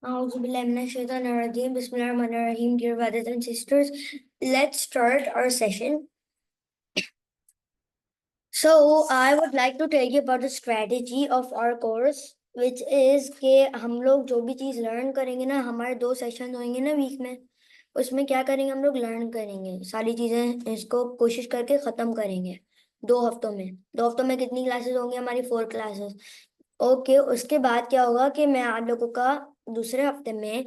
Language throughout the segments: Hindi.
Bismillahirrahmanirrahim. Dear brothers and sisters, let's start our session. So, I would like to tell you about the strategy of our course, which is कि हम लोग जो भी चीज़ लर्न करेंगे ना, हमारे 2 सेशन होंगे ना वीक में, उसमें क्या करेंगे हम लोग लर्न करेंगे सारी चीज़ें, इसको कोशिश करके ख़त्म करेंगे 2 हफ्तों में। 2 हफ्तों में कितनी क्लासेस होंगी हमारी? 4 क्लासेस। ओके, उसके बाद क्या होगा कि मैं आप लोगों का दूसरे हफ्ते में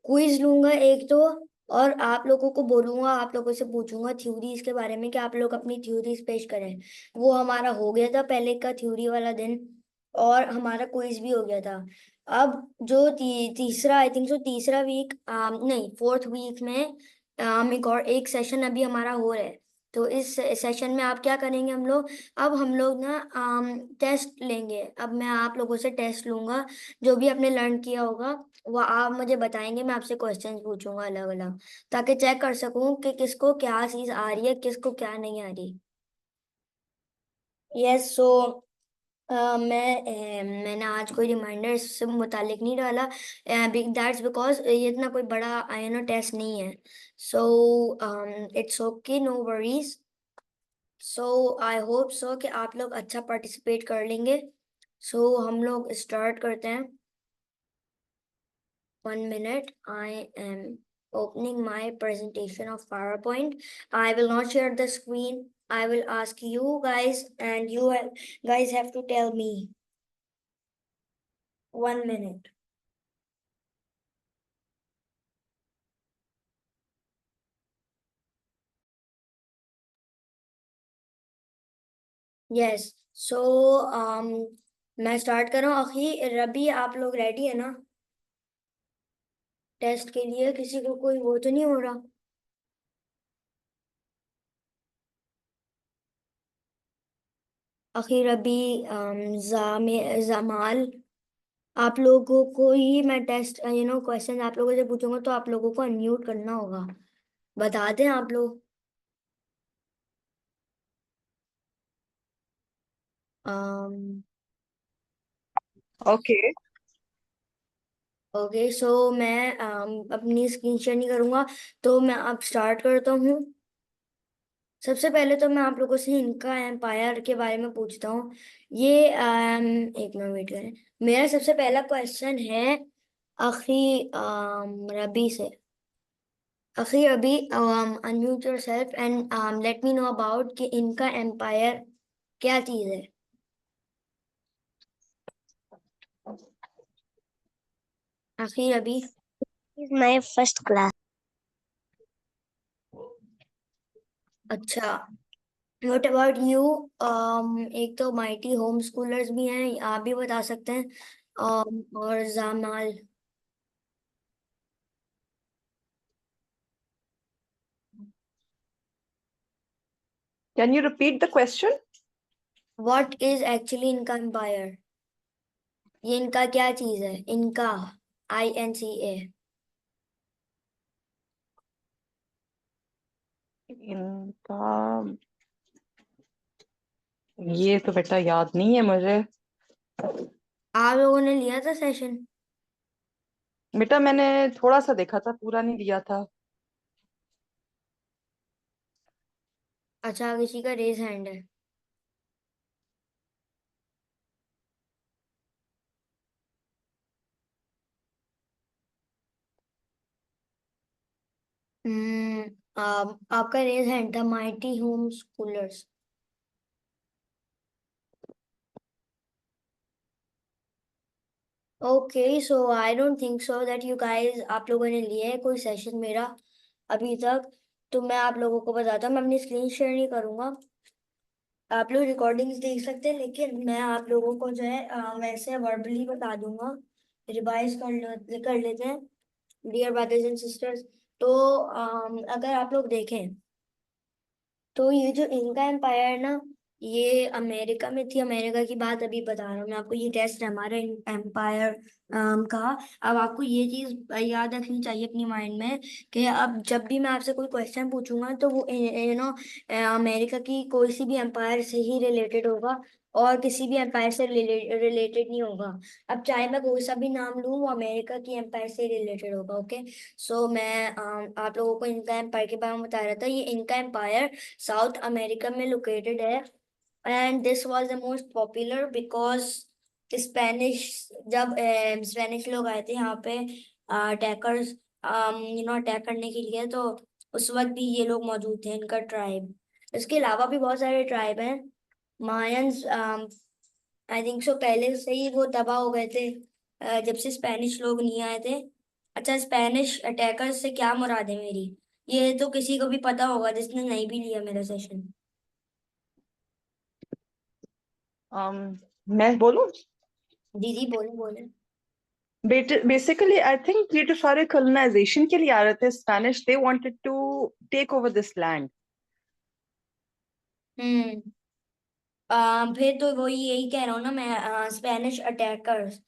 क्विज लूंगा एक तो, और आप लोगों को बोलूंगा, आप लोगों से पूछूंगा थ्योरीज के बारे में कि आप लोग अपनी थ्योरीज पेश करें। वो हमारा हो गया था पहले का थ्योरी वाला दिन, और हमारा क्विज भी हो गया था। अब जो तीसरा, आई थिंक सो तीसरा वीक, नहीं, फोर्थ वीक में एक और एक सेशन अभी हमारा हो रहा है। तो इस सेशन में आप क्या करेंगे हम लोग? अब हम लोग ना टेस्ट लेंगे। अब मैं आप लोगों से टेस्ट लूंगा, जो भी आपने लर्न किया होगा वो आप मुझे बताएंगे, मैं आपसे क्वेश्चंस पूछूंगा अलग अलग, ताकि चेक कर सकूं कि किसको क्या चीज आ रही है, किसको क्या नहीं आ रही। यस, सो मैंने आज कोई रिमाइंडर इससे मुतालिक नहीं डाला। दैट्स बिकॉज ये इतना कोई बड़ा टेस्ट नहीं है। So it's okay, no worries. So I hope so कि आप लोग अच्छा पार्टिसिपेट कर लेंगे। सो हम लोग स्टार्ट करते हैं। 1 minute, I am opening my presentation of PowerPoint. I will not share the screen. I will ask you guys, and guys have to tell me. 1 minute. Yes. So मैं स्टार्ट कर रहा हूँ। अखी, रबी, आप लोग रेडी है ना टेस्ट के लिए? किसी को कोई वो तो नहीं हो रहा? अखी, रबी, जमाल, आप लोगों को ही मैं टेस्ट क्वेश्चन आप लोगों से पूछूंगा, तो आप लोगों को अनम्यूट करना होगा। बता दें आप लोग। ओके। ओके, सो मैं अपनी स्क्रीन शेयर नहीं करूंगा, तो मैं अब स्टार्ट करता हूँ। सबसे पहले तो मैं आप लोगों से इनका एम्पायर के बारे में पूछता हूँ। ये एक मिनट वेट करें। मेरा सबसे पहला क्वेश्चन है अखी रबी से। Akhi Rabi, unmute yourself and let me know about कि इनका एम्पायर क्या चीज है। Akhi Rabi. is my first class. अच्छा, व्हाट अबाउट यू? एक तो माइटी होम स्कूलर्स भी हैं, आप भी बता सकते हैं। और Jamal. Can you repeat the question? What is actually इनका एम्पायर? ये इनका क्या चीज है? इनका, INCA। इनका, ये तो बेटा याद नहीं है मुझे। आप लोगों ने लिया था सेशन? बेटा मैंने थोड़ा सा देखा था, पूरा नहीं लिया था। अच्छा, किसी का रेज हैंड है? हम्म आपका रेज हैंड था mighty home schoolers. Okay, so I don't think so that you guys, आप लोगों ने लिया है कोई सेशन मेरा अभी तक। तो मैं आप लोगों को बताता हूँ, मैं अपनी स्क्रीन शेयर नहीं करूंगा। आप लोग रिकॉर्डिंग्स देख सकते हैं, लेकिन मैं आप लोगों को जो है वैसे वर्बली बता दूंगा। रिवाइज कर लेते हैं डियर ब्रदर्स एंड सिस्टर्स। तो अगर आप लोग देखें, तो ये जो इनका एम्पायर है ना, ये अमेरिका में थी। अमेरिका की बात अभी बता रहा हूँ मैं आपको। ये टेस्ट है हमारे एम्पायर का। अब आपको ये चीज याद रखनी चाहिए अपनी माइंड में कि अब जब भी मैं आपसे कोई क्वेश्चन पूछूंगा, तो वो अमेरिका की कोई सी भी एम्पायर से ही रिलेटेड होगा। और किसी भी एम्पायर से रिलेटेड नहीं होगा। अब चाहे मैं कोई सा भी नाम लूँ, वो अमेरिका की एम्पायर से रिलेटेड होगा। ओके, सो मैं आप लोगों को इनका एम्पायर के बारे में बता रहा था। ये इनका एम्पायर साउथ अमेरिका में लोकेटेड है, and this was the most popular because Spanish, जब स्पेनिश लोग आए थे यहाँ पे अटैकर्स अटैक करने के लिए, तो उस वक्त भी ये लोग मौजूद थे, इनका ट्राइब। इसके अलावा भी बहुत सारे ट्राइब हैं। मायंस आई थिंक सो पहले से ही वो तबाह हो गए थे, जब से स्पेनिश लोग नहीं आए थे। अच्छा, स्पेनिश अटैकर्स से क्या मुराद है मेरी, ये तो किसी को भी पता होगा जिसने नहीं भी लिया मेरा सेशन। मैं बोलूं? दीदी बोले बोले। बेसिकली आई थिंक ये जो सारे कॉलोनाइजेशन के लिए आ रहे थे Spanish, they wanted to take over this land. Hmm. फिर तो वही यही कह रहा हूँ ना मैं, स्पेनिश अटैकर्स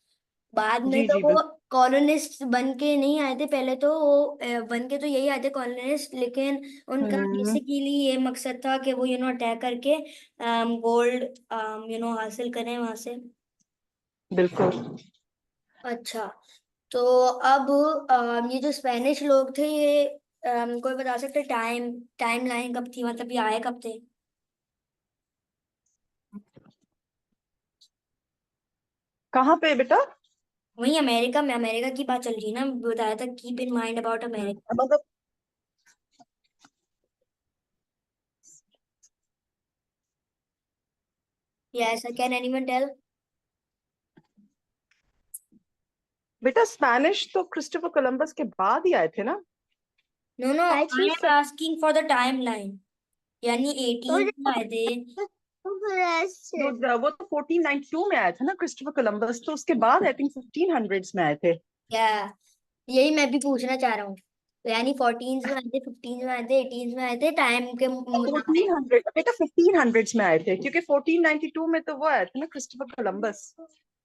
बाद में जी तो जी वो बिल्कुल। कॉलोनिस्ट बन के नहीं आए थे। पहले तो वो बन के तो यही आए थे कॉलोनिस्ट, लेकिन उनका हम्म। बेसिकली ये मकसद था कि वो अटैक करके गोल्ड हासिल करें वहां से। बिल्कुल। अच्छा, तो अब ये जो स्पेनिश लोग थे, ये कोई बता सकते टाइम लाइन कब थी, मतलब ये आए कब थे? कहाँ पे बेटा? वही अमेरिका में, अमेरिका की बात चल रही है ना, बताया था keep in mind about America. मतलब यस, कैन एनीवन टेल? बेटा स्पेनिश तो क्रिस्टोफर कोलंबस के बाद ही आए थे ना? No no, I I think am asking for the timeline, यानी 18 में आए थे। वो तो 1492 में आया था ना क्रिस्टोफर कोलंबस, तो उसके बाद आई थिंक 1500s में आए थे। क्या, यही मैं भी पूछना चाह रहा हूँ। तो यानी 14 में आए थे, 15 में आए थे, 18 में आए थे, टाइम के मुताबिक। 1400 बेटा, 1500s में आए थे, क्योंकि 1492 में तो वो आया था ना क्रिस्टोफर कोलंबस।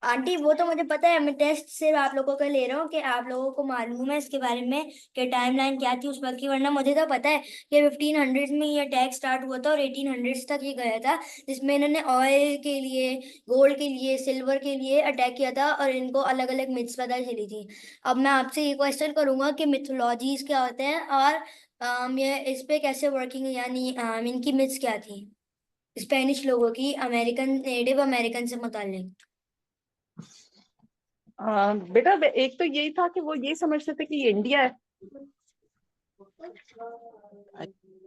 आंटी वो तो मुझे पता है, मैं टेस्ट से आप लोगों का ले रहा हूँ कि आप लोगों को मालूम है इसके बारे में कि टाइमलाइन क्या थी उस वक्त की। वरना मुझे तो पता है कि 1500 में ये अटैक स्टार्ट हुआ था और 1800 तक ये गया था, जिसमें इन्होंने ऑयल के लिए, गोल्ड के लिए, सिल्वर के लिए अटैक किया था, और इनको अलग अलग मिथ्स पता चली थी। अब मैं आपसे ये क्वेश्चन करूंगा कि मिथोलॉजीज क्या होते हैं, और ये इस पे कैसे वर्किंग है, यानी इनकी मिथ्स क्या थी स्पेनिश लोगों की, अमेरिकन, नेटिव अमेरिकन से मुताल्लिक। बेटा एक तो यही था कि वो ये समझते थे कि ये इंडिया है।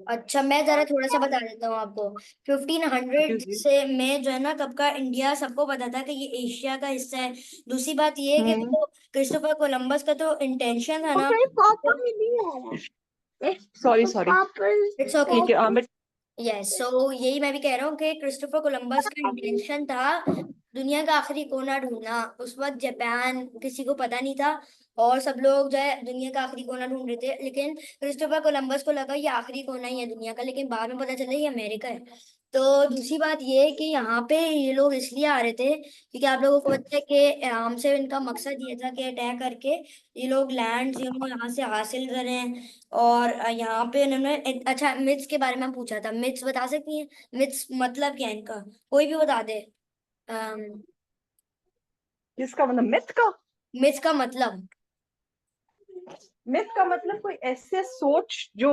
अच्छा, मैं जरा थोड़ा सा बता देता हूँ आपको। जी 1500 जी। से में जो है ना, कब का इंडिया सबको पता था कि ये एशिया का हिस्सा है। दूसरी बात ये है कि हम्म। देखो, क्रिस्टोफर कोलंबस का तो इंटेंशन था ना। मेरे पापा नहीं आ रहा। Sorry sorry. पापा इट्स ओके। ठीक है बट। यस, सो यही मैं भी कह रहा हूँ कि क्रिस्टोफर कोलंबस का इंटेंशन था दुनिया का आखिरी कोना ढूंढना। उस वक्त जापान किसी को पता नहीं था, और सब लोग जो है दुनिया का आखिरी कोना ढूंढ रहे थे, लेकिन क्रिस्टोफर कोलंबस को लगा ये आखिरी कोना ही है दुनिया का, लेकिन बाद में पता चला ये अमेरिका है। तो दूसरी बात ये है कि यहाँ पे ये लोग इसलिए आ रहे थे क्योंकि आप लोगों को पता है कि हमसे इनका मकसद ये था कि अटैक करके ये लोग लैंड यहाँ से हासिल करें। और यहाँ पे इन्होंने अच्छा, मिथ्स के बारे में पूछा था, मिथ्स बता सकती हैं? मिथ्स मतलब क्या है इनका, कोई भी बता दे। किसका मतलब मिथ का? मिथ्स का मतलब, मिथ का मतलब कोई ऐसे सोच जो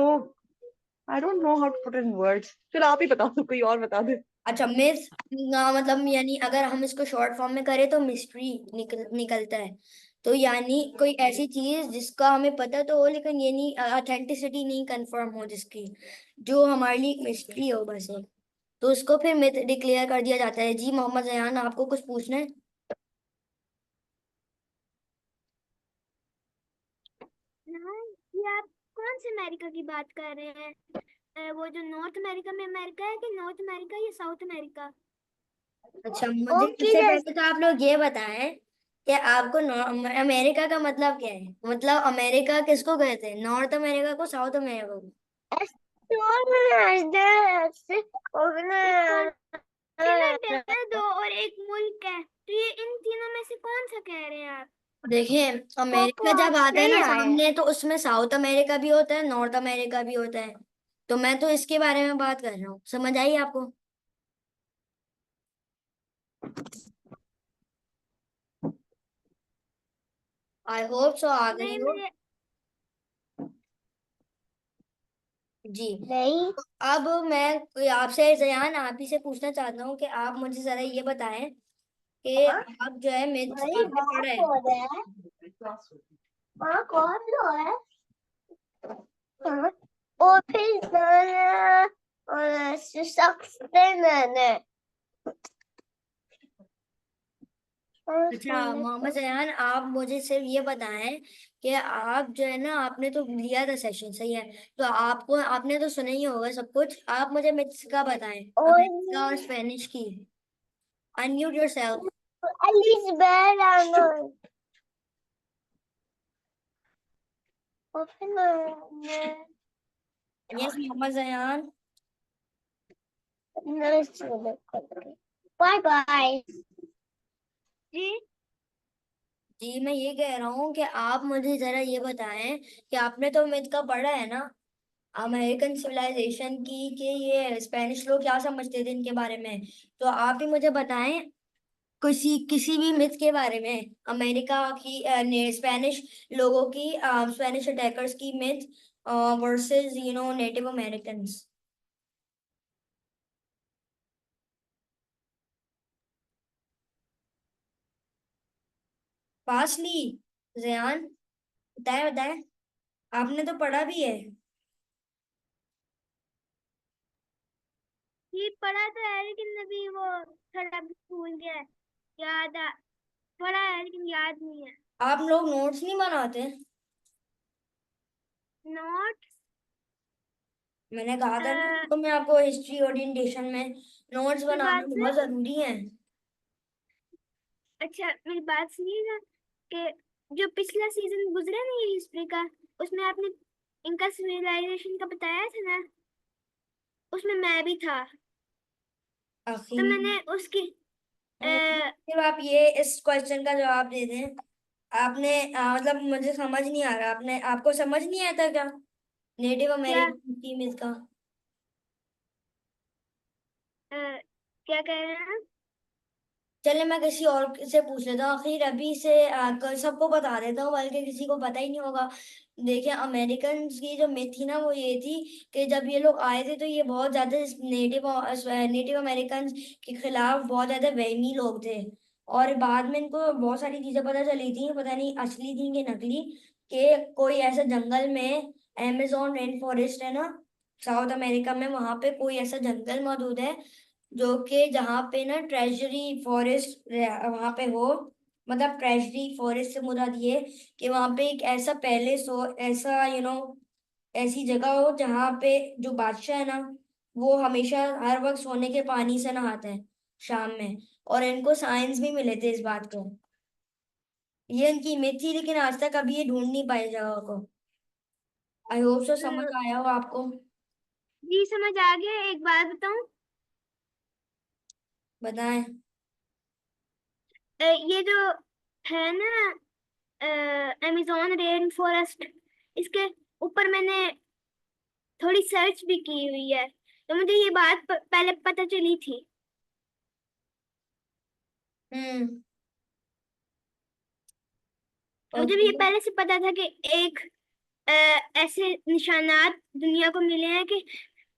I don't know how to put in words. चलो आप ही बता दो, कोई और बता दे। अच्छा मिथ्स मतलब, यानी अगर हम इसको शॉर्ट फॉर्म में करें तो मिस्ट्री निकलता है। तो यानी कोई ऐसी चीज जिसका हमें पता तो हो, लेकिन ये नहीं, ऑथेंटिसिटी नहीं कंफर्म हो जिसकी, जो हमारे लिए मिस्ट्री हो बस एक, तो उसको फिर मिथ डिक्लेयर कर दिया जाता है। जी मोहम्मद जयान, आपको कुछ पूछना है? हाँ, ये आप कौन से अमेरिका की बात कर रहे हैं? वो जो नॉर्थ अमेरिका में अमेरिका है, कि नॉर्थ अमेरिका या साउथ अमेरिका? अच्छा, मुझे ओके इससे जैसे पहले तो आप लोग ये बताएं कि आपको अमेरिका का मतलब क्या है, मतलब अमेरिका किसको कहते हैं, नॉर्थ अमेरिका को, साउथ अमेरिका को? कॉन्टिनेंट दो और एक मुल्क है, तो ये इन तीनों में से कौन सा कह रहे हैं आप? देखिए, अमेरिका जब पॉपुलर आता है ना नहीं आया। सामने, तो उसमें साउथ अमेरिका भी होता है, नॉर्थ अमेरिका भी होता है। तो मैं तो इसके बारे में बात कर रहा हूँ, समझ आई आपको? आई होप सो आ गई नहीं हो। मुझे जी। नहीं। अब मैं आपसे जयान आप ही से पूछना चाहता हूँ कि आप मुझे जरा ये बताएं कि आप जो है मिथ्स भाई आपने बात पढ़ा है। हो रहा है। हाँ कौन लो है? हाँ। और फिर और शख्स मैंने अच्छा मोहम्मद जयान आप मुझे सिर्फ ये बताएं कि आप जो है ना आपने तो लिया था सेशन सही है, तो आपको आपने तो सुना ही होगा सब कुछ, आप मुझे मिथ्स का बताएं, और अमेरिका और स्पेनिश की। Unmute yourself. Elizabeth और फिर यस मोहम्मद जयान। बाय बाय जी। जी मैं ये कह रहा हूँ कि आप मुझे जरा ये बताएं कि आपने तो मिथ का पढ़ा है ना अमेरिकन सिविलाइजेशन की, कि ये स्पेनिश लोग क्या समझते थे इनके बारे में, तो आप ही मुझे बताएं किसी किसी भी मिथ के बारे में, अमेरिका की स्पेनिश लोगों की, स्पेनिश अटैकर्स की myth versus native American. Fastly जयान, बताएं बताएं, आपने तो पढ़ा भी है। ये पढ़ा तो है लेकिन अभी वो थोड़ा भूल गया है। याद आ पढ़ा है लेकिन याद नहीं है। आप लोग नोट्स नहीं बनाते? नोट मैंने कहा था ना तो मैं आपको हिस्ट्री ओरिएंटेशन में नोट्स मेरी बनाना बात से बहुत जरूरी है। अच्छा मेरी बात सुनिएगा कि जो पिछला सीजन गुजरा ना ये हिस्ट्री का, उसमें आपने इनका सिविलाइजेशन का बताया था ना, उसमें मैं भी था। तो आखिर मैंने उसकी फिर आप ये इस क्वेश्चन का जवाब दे दें। आपने मतलब मुझे समझ नहीं आ रहा, आपने आपको समझ नहीं आता क्या नेटिव क्या अमेरिकन फीमेल का? अ, क्या कह रहे हैं? चले मैं किसी और से पूछ लेता हूँ, आखिर अभी से सबको बता देता हूँ बल्कि किसी को पता ही नहीं होगा। देखिए अमेरिकन की जो मिथ थी ना वो ये थी कि जब ये लोग आए थे तो ये बहुत ज्यादा नेटिव नेटिव अमेरिकन के खिलाफ बहुत ज्यादा वहमी लोग थे, और बाद में इनको बहुत सारी चीजें पता चली थी, पता नहीं असली थी कि नकली, कि कोई ऐसा जंगल में, अमेजोन रेन फॉरेस्ट है ना साउथ अमेरिका में, वहां पे कोई ऐसा जंगल मौजूद है जो कि जहाँ पे ना ट्रेजरी फॉरेस्ट वहां पे हो, मतलब ट्रेजरी फॉरेस्ट से मुराद ये कि वहां पे एक ऐसा पैलेस हो, ऐसा ऐसी जगह हो जहाँ पे जो बादशाह है ना वो हमेशा हर वक्त सोने के पानी से नहाता है शाम में, और इनको साइंस भी मिले थे इस बात को। ये इनकी मिथ थी लेकिन आज तक अभी ये ढूंढ नहीं पाए जगह को। आई होप सो समझ अ, आया हो आपको। जी समझ आ गया। एक बात बताऊं? बताएं। ये जो है ना अमेजोन रेन फॉरेस्ट, इसके ऊपर मैंने थोड़ी सर्च भी की हुई है, तो मुझे ये बात पहले पता चली थी। हम्म। मुझे भी ओके। ये पहले से पता था कि एक अ, ऐसे निशानात दुनिया को मिले हैं कि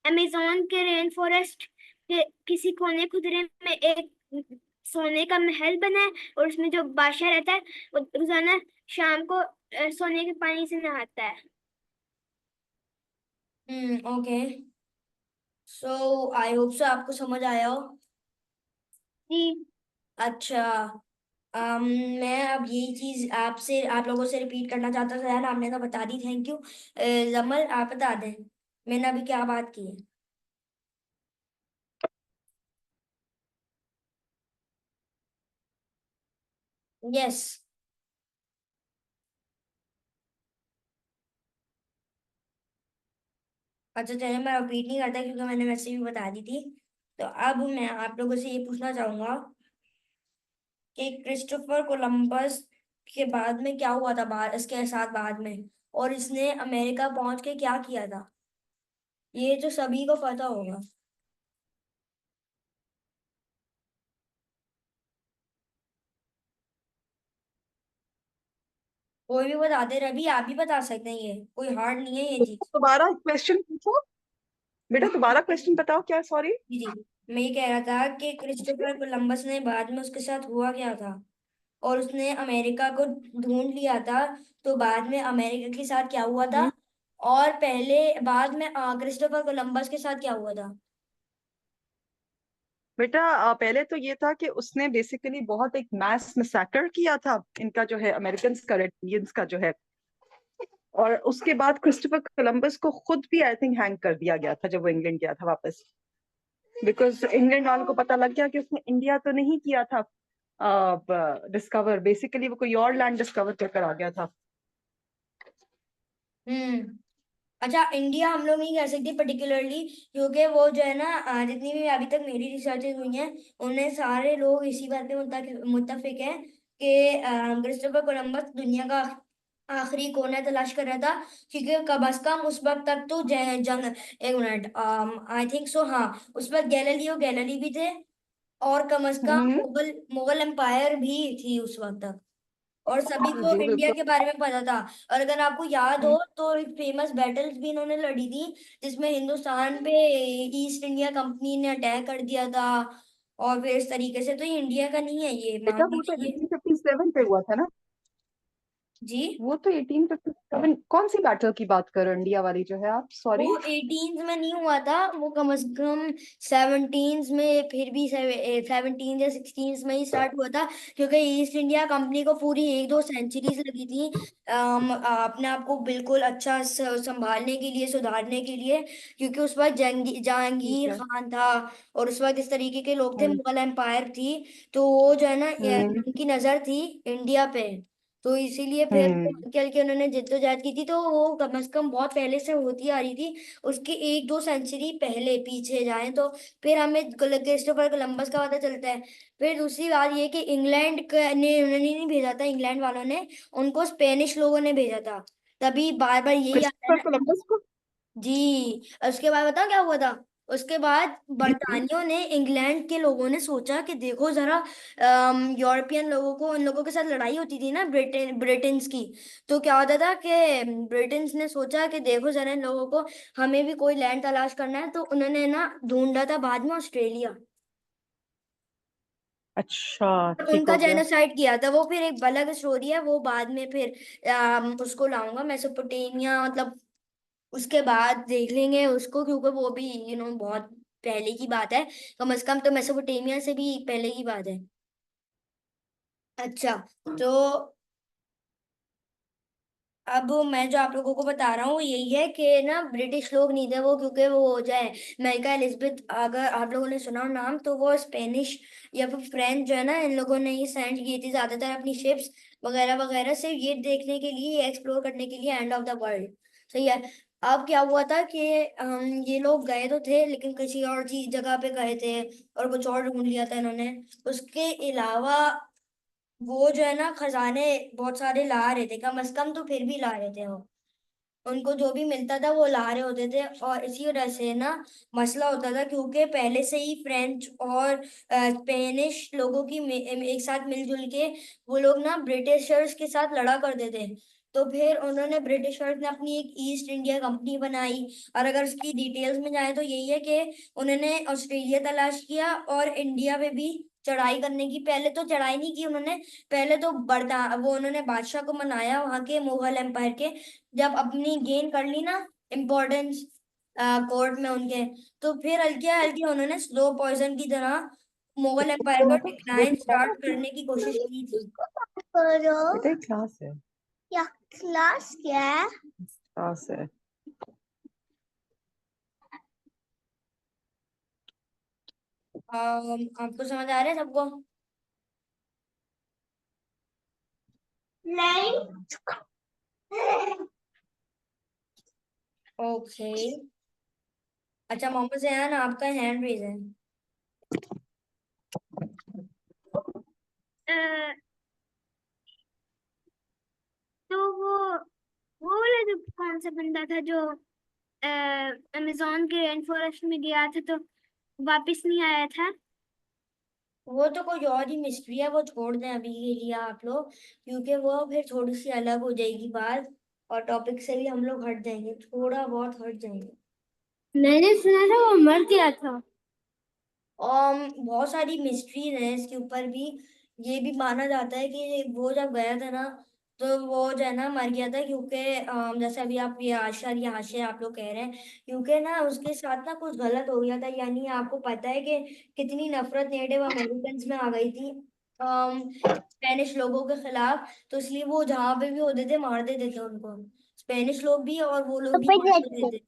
अमेजोन के रेन फॉरेस्ट के किसी कोने खुदरे में एक सोने का महल बना है, और उसमें जो बादशाह रहता है वो रोजाना शाम को सोने के पानी से नहाता है। ओके। सो आई होप सो आपको समझ आया हो। जी अच्छा। मैं अब यही चीज आपसे आप लोगों से रिपीट करना चाहता था यार, आपने तो बता दी, थैंक यू। जमल आप बता दें मैंने अभी क्या बात की है। यस। अच्छा चलिए मैं रिपीट नहीं करता क्योंकि मैंने वैसे भी बता दी थी। तो अब मैं आप लोगों से ये पूछना चाहूंगा कि क्रिस्टोफर कोलंबस के बाद में क्या हुआ था, बाद इसके साथ बाद में, और इसने अमेरिका पहुंच के क्या किया था, ये तो सभी को पता होगा। कोई भी बता दे रवि, आप भी बता सकते हैं, ये कोई हार्ड नहीं है ये चीज। दोबारा क्वेश्चन पूछो बेटा, दोबारा क्वेश्चन बताओ क्या, सॉरी। जी जी, मैं ये कह रहा था कि क्रिस्टोफर कोलंबस ने बाद में उसके साथ हुआ क्या था, और उसने अमेरिका को ढूंढ लिया था, तो बाद में अमेरिका के साथ क्या हुआ था, और पहले बाद में क्रिस्टोफर कोलंबस के साथ क्या हुआ था। बेटा पहले तो ये था कि उसने बेसिकली बहुत एक मैस मैसेकर किया था इनका जो है, अमेरिकन का, रेड इंडियंस का जो है। और उसके बाद क्रिस्टोफर कोलंबस को खुद भी आई थिंक हैंग कर दिया गया था जब वो इंग्लैंड गया था वापस, बिकॉज इंग्लैंड वालों को पता लग गया कि उसने इंडिया तो नहीं किया था डिस्कवर, बेसिकली वो कोई और लैंड डिस्कवर कर आ गया था। हम्म। अच्छा, इंडिया हम लोग नहीं कह सकते पर्टिकुलरली, क्योंकि वो जो है ना, जितनी भी अभी तक मेरी रिसर्चेज हुई हैं, उनमें सारे लोग इसी बात पे मुत्तफिक हैं कि क्रिस्टोफर कोलंबस दुनिया का आखिरी कोना तलाश कर रहा था, क्योंकि कम अज कम उस वक्त तक तो जंग, एक मिनट, आई थिंक सो, हाँ, उस वक्त गैलीलियो गैलीली भी थे, और कम अज कम हम्म। मुगल मुगल एम्पायर भी थी उस वक्त तक, और सभी जी को जी इंडिया बिल्कुल। के बारे में पता था। और अगर आपको याद हम्म। हो तो एक फेमस बैटल्स भी इन्होंने लड़ी थी, जिसमें हिंदुस्तान पे ईस्ट इंडिया कंपनी ने अटैक कर दिया था, और फिर इस तरीके से, तो ये इंडिया का नहीं है, ये मान बेटा वो तो लीजिए। 1857 पे हुआ था ना। जी, वो तो 1857, कौन सी बैटल की बात कर रहे हो इंडिया वाली जो है आप, वो सॉरी। 18 में नहीं हुआ था, वो कम से कम 17 में, फिर भी 17 या 16 में ही स्टार्ट हुआ था, क्योंकि ईस्ट इंडिया कंपनी को पूरी 1-2 सेंचुरीज लगी थी अपने आप को बिल्कुल अच्छा संभालने के लिए, सुधारने के लिए, क्योंकि उस वक्त ठीक जहांगीर है। खान था, और उस वक्त इस तरीके के लोग थे, हम्म। मुगल एम्पायर थी, तो वो जो है ना, हम्म। उनकी नजर थी इंडिया पे, तो इसीलिए फिर वो हम्म। हल्के हल्के उन्होंने जिद्दोजहद की थी, तो वो कम से कम बहुत पहले से होती आ रही थी, उसके 1-2 सेंचुरी पहले पीछे जाएं तो फिर हमें क्रिस्टोफर कोलंबस का पता चलता है। फिर दूसरी बात ये कि ने उन्होंने नहीं भेजा था, इंग्लैंड वालों ने, उनको स्पेनिश लोगों ने भेजा था, तभी बार बार यही आता है क्रिस्टोफर ना। कोलंबस को। जी, उसके बाद बताओ क्या हुआ था। उसके बाद जी जी। बरतानियों ने, इंग्लैंड के लोगों ने सोचा कि देखो जरा, यूरोपियन लोगों को, उन लोगों के साथ लड़ाई होती थी ना, ब्रिटेन्स की, तो क्या होता था कि ब्रिटेन्स ने सोचा कि देखो जरा इन लोगों को, हमें भी कोई लैंड तलाश करना है, तो उन्होंने ना ढूंढा था बाद में ऑस्ट्रेलिया, अच्छा। और ठीक उनका हो गया। जेनोसाइड किया था, वो फिर एक अलग स्टोरी है, वो बाद में फिर उसको लाऊंगा, मेसोपोटामिया, मतलब उसके बाद देख लेंगे उसको, क्योंकि वो भी बहुत पहले की बात है, कम से कम तो मेसोपोटामिया से भी पहले की बात है। अच्छा, तो अब मैं जो आप लोगों को बता रहा हूँ यही है कि ना, ब्रिटिश लोग नहीं थे वो, क्योंकि वो हो जाए मेलिका एलिजबेथ, अगर आप लोगों ने सुना हो नाम, तो वो स्पेनिश या फिर फ्रेंच जो है ना, इन लोगों ने ही सेंड की थी ज्यादातर अपनी शिप्स वगैरह वगैरह से, ये देखने के लिए, एक्सप्लोर करने के लिए, एंड ऑफ द वर्ल्ड। सही है। अब क्या हुआ था कि ये लोग गए तो थे, लेकिन किसी और चीज जगह पे गए थे, और कुछ और ढूंढ लिया था इन्होंने। उसके अलावा वो जो है ना, खजाने बहुत सारे ला रहे थे, कम से कम तो फिर भी ला रहे थे वो, उनको जो भी मिलता था वो ला रहे होते थे, और इसी वजह से ना मसला होता था, क्योंकि पहले से ही फ्रेंच और स्पेनिश लोगों की एक साथ मिलजुल के वो लोग ना ब्रिटिशर्स के साथ लड़ा करते थे, तो फिर उन्होंने, ब्रिटिशर्स ने अपनी एक ईस्ट इंडिया कंपनी बनाई, और अगर उसकी डिटेल्स में जाए तो यही है कि उन्होंने ऑस्ट्रेलिया तलाश किया, और इंडिया पे भी चढ़ाई करने की, पहले तो चढ़ाई नहीं की उन्होंने, पहले तो वो उन्होंने बादशाह को मनाया वहां के मुगल एम्पायर के, जब अपनी गेन कर ली ना इम्पोर्टेंस कोर्ट में उनके, तो फिर हल्के हल्के उन्होंने स्लो पॉइजन की तरह मुगल एम्पायर को डिक्लाइन स्टार्ट करने की कोशिश की थी। बेटा एक क्लास है। या क्लास क्या है? क्लास है। आपको समझ आ रहा है सबको। नहीं। ओके। अच्छा, मोहम्मद जयान, आपका हैंड रेज है। अ, तो वो वाला जो कौन सा बंदा था जो अमेजोन के रेन फॉरेस्ट में गया था तो वापस नहीं आया था? वो तो कोई और ही मिस्ट्री है, वो छोड़ दें अभी के लिए आप लोग, क्योंकि वो फिर थोड़ी सी अलग हो जाएगी बात, और टॉपिक से भी हम लोग हट जाएंगे, थोड़ा बहुत हट जाएंगे। मैंने सुना था वो मर गया था। बहुत सारी मिस्ट्रीज हैं इसके ऊपर भी। ये भी माना जाता है कि वो जब गया था ना, तो वो जो है ना मर गया था, क्योंकि जैसे अभी आप ये आशा या आशय आप लोग कह रहे हैं, क्योंकि ना उसके साथ ना कुछ गलत हो गया था, यानी आपको पता है कि कितनी नफरत नेटिव अमेरिकन में आ गई थी स्पेनिश लोगों के खिलाफ, तो इसलिए वो जहाँ पे भी होते थे मार देते थे उनको, स्पेनिश लोग भी और वो लोग भी मार देते थे।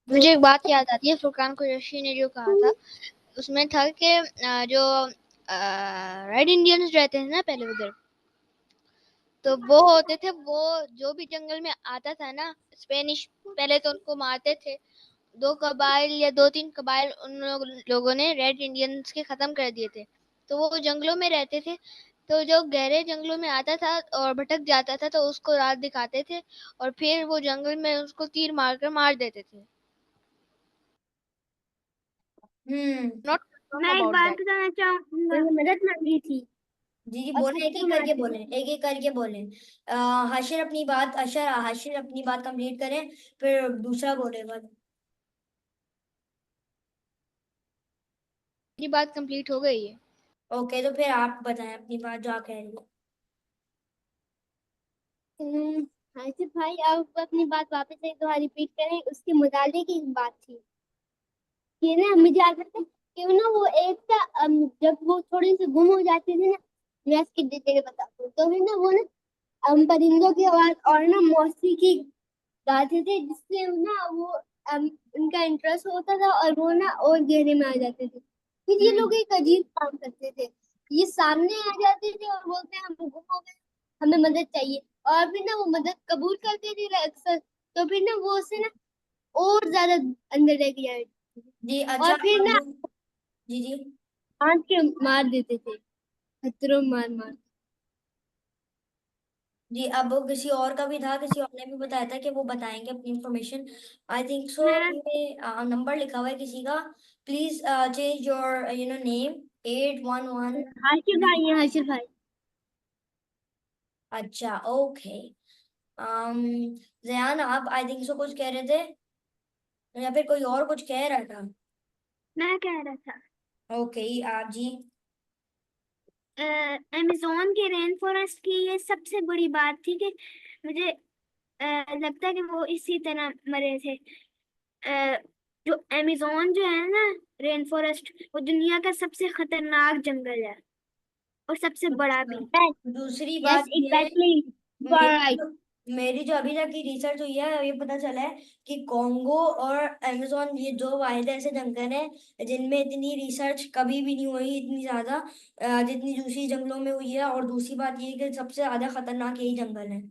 तो मुझे एक बात याद आती है, फुरकान कुरैशी ने जो कहा था उसमें था कि जो रेड इंडियंस रहते हैं ना पहले उधर, तो वो होते थे, वो जो भी जंगल में आता था ना स्पेनिश, पहले तो उनको मारते थे। दो कबाइल या दो तीन कबाइल उन लोगों ने रेड इंडियंस के खत्म कर दिए थे, तो वो जंगलों में रहते थे। तो जो गहरे जंगलों में आता था और भटक जाता था तो उसको रात दिखाते थे और फिर वो जंगल में उसको तीर मारकर मार देते थे। नॉट मैं एक अबाउट बात दैट। बताना चाहूंगा, मदद मांगी थी जी जी और बोले, एक पत्थर एक करके मारे बोले, थे। एक एक करके बोले। हाशिर अपनी बात कंप्लीट करें, फिर दूसरा बोलेगा। मेरी बात कंप्लीट हो गई है। ओके, तो फिर आप बताएं अपनी बात जो आप कह रही हो। आसिफ भाई, आप अपनी बात वापस एक बार रिपीट करें, उसके मुतालिक एक बात थी कि ना मुझे याद आता है कि ना वो एक था, जब वो थोड़े से गुम हो जाते थे ना, मैं इसकी डिटेल बताता हूँ, तो फिर ना वो ना परिंदों की आवाज और ना मौसीकी गाते थे, जिससे ना वो उनका इंटरेस्ट होता था और वो ना और गहरे में आ जाते थे। फिर ये लोग एक अजीब काम करते थे, ये सामने आ जाते थे और बोलते हैं हम गुम हो गए, हमें मदद चाहिए, और फिर ना वो मदद कबूल करते थे अक्सर, तो फिर ना वो उसे ना और ज्यादा अंदर लेके जाए जी अच्छा, और फिर अब ना जी जी काट के मार देते थे, खतरों मार मार। जी, अब वो किसी और का भी था, किसी और ने भी बताया था कि वो बताएंगे अपनी इंफॉर्मेशन। आई थिंक सो मैं ये नंबर लिखा हुआ है किसी का। Please change your name 811। Hashir भाई है, हाशिर भाई। अच्छा ओके। जयान, आप आई थिंक सो कुछ कह रहे थे, या फिर कोई और कुछ कह रहा था? मैं कह रहा था ओके, आप जी। अमेजोन के रेन फॉरेस्ट की ये सबसे बड़ी बात थी कि मुझे लगता है कि वो इसी तरह मरे थे। अ, जो अमेजोन जो है ना, रेन फॉरेस्ट, वो दुनिया का सबसे खतरनाक जंगल है और सबसे बड़ा अच्छा, भी। दूसरी यस बात ये है, एग्जैक्टली, यू आर मेरी राइट। जो मेरी जो अभी तक की रिसर्च हुई है, ये पता चला है कि कॉन्गो और अमेजोन, ये दो वाहिद ऐसे जंगल हैं जिनमें इतनी रिसर्च कभी भी नहीं हुई इतनी ज्यादा, जितनी दूसरी जंगलों में हुई है। और दूसरी बात ये है कि सबसे ज्यादा खतरनाक यही जंगल है,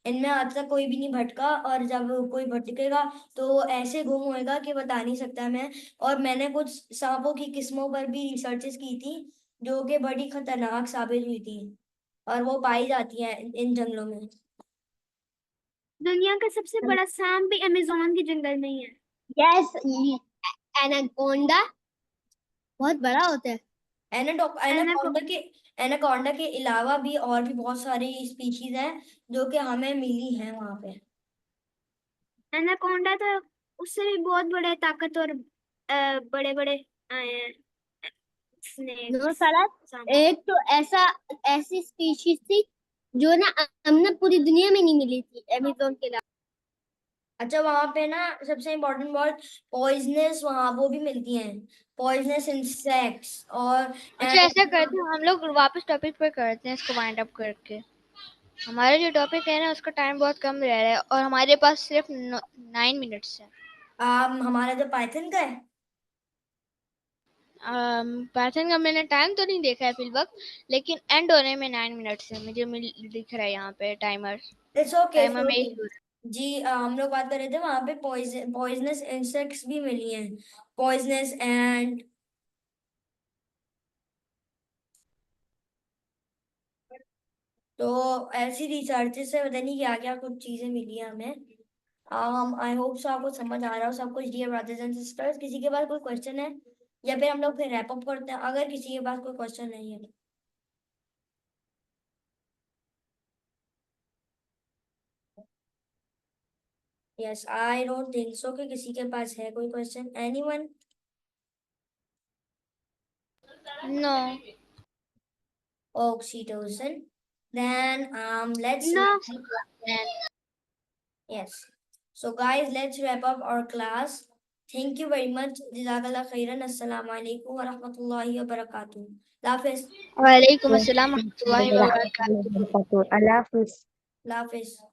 इनमें आज तक कोई भी नहीं भटका, और जब कोई भटकेगा तो वो ऐसे गुम होएगा कि बता नहीं सकता मैं। और मैंने कुछ सांपों की किस्मों पर भी रिसर्चेस की थी, जो कि बड़ी खतरनाक साबित हुई थी, और वो पाई जाती है इन जंगलों में। दुनिया का सबसे बड़ा सांप भी अमेजोन के जंगल में ही है। यस, एनाकोंडा बहुत बड़ा होता है। एनाको एनाकोंडा के एनाकोंडा के अलावा भी और भी बहुत सारी स्पीशीज हैं जो कि हमें मिली हैं वहां पे। एनाकोंडा तो उससे भी बहुत बड़े ताकतवर बड़े बड़े आए हैं नो स्नेक्स। साला, एक तो ऐसी स्पीशीज थी जो ना हमने पूरी दुनिया में नहीं मिली थी अमेजोन के अलावा। अच्छा, वहां पे ना सबसे इम्पोर्टेंट बात, पॉइजनस वहां वो भी मिलती हैं, पॉइजनस इंसेक्ट्स और अच्छा ऐसा करते हैं, हम लोग वापस टॉपिक पर करते हैं इसको वाइंड अप करके। हमारा जो टॉपिक है ना उसका टाइम बहुत कम रह रहा है और हमारे पास सिर्फ 9 मिनट्स है। हमारा जो पाइथन का है। पाइथन का मैंने टाइम तो नहीं देखा है फिल वक्त, लेकिन एंड होने में 9 मिनट्स है, मुझे दिख रहा है यहाँ पे टाइमर। इट्स ओके, टाइमर में ही। जी हम लोग बात कर रहे थे वहां पे पॉइजनस इंसेक्ट्स भी मिली हैं, पॉइजनस एंड, तो ऐसी रिसर्च से पता नहीं क्या क्या कुछ चीजें मिली हैं हमें। आई होप सो आपको समझ आ रहा हो सब कुछ, डियर ब्रदर्स एंड सिस्टर्स। किसी के पास कोई क्वेश्चन है? या फिर हम लोग फिर रैप अप करते हैं अगर किसी के पास कोई क्वेश्चन नहीं है तो। Yes I don't think so कि किसी के पास है कोई question. Anyone? No. Oxytocin. Then let's No. yes. So guys, let's wrap up our class. Thank you very much. Jazakallah khairan. Assalamu alaikum wa rahmatullahi wa barakatuh. Hafiz. Walaikum assalam wa rahmatullahi wa barakatuh. Allah Hafiz. Hafiz.